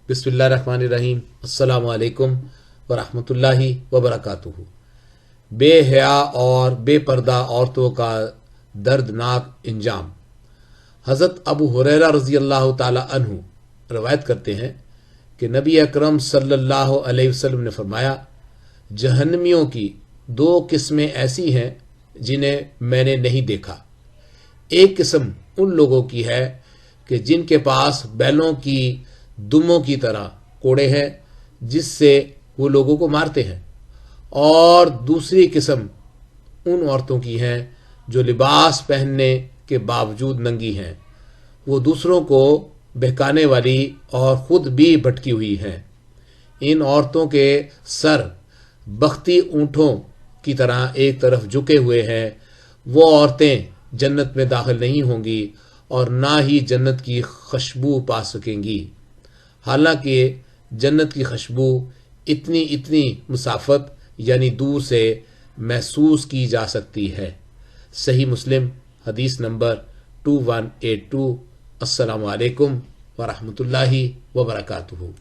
बिस्मिल्लाहिर्रहमानिर्रहीम। अस्सलामु अलैकुम वरहमतुल्लाहि वबरकातुहू। बे हया और बेपर्दा औरतों का दर्दनाक इंजाम। हज़रत अबू हुरैरा रज़ी अल्लाह ताला अन्हु रवायत करते हैं कि नबी अकरम सल्लल्लाहु अलैहि वसल्लम ने फरमाया, जहन्नमियों की दो किस्में ऐसी हैं जिन्हें मैंने नहीं देखा। एक किस्म उन लोगों की है कि जिनके पास बैलों की दुमों की तरह कोड़े हैं जिससे वो लोगों को मारते हैं, और दूसरी किस्म उन औरतों की हैं जो लिबास पहनने के बावजूद नंगी हैं। वो दूसरों को बहकाने वाली और खुद भी भटकी हुई हैं। इन औरतों के सर बख्ती ऊँटों की तरह एक तरफ झुके हुए हैं। वो औरतें जन्नत में दाखिल नहीं होंगी और ना ही जन्नत की खुशबू पा सकेंगी। हालांकि जन्नत की खुशबू इतनी मुसाफत यानी दूर से महसूस की जा सकती है। सही मुस्लिम हदीस नंबर 2182। अस्सलामु अलैकुम वरहमतुल्लाहि वबरकातुहू।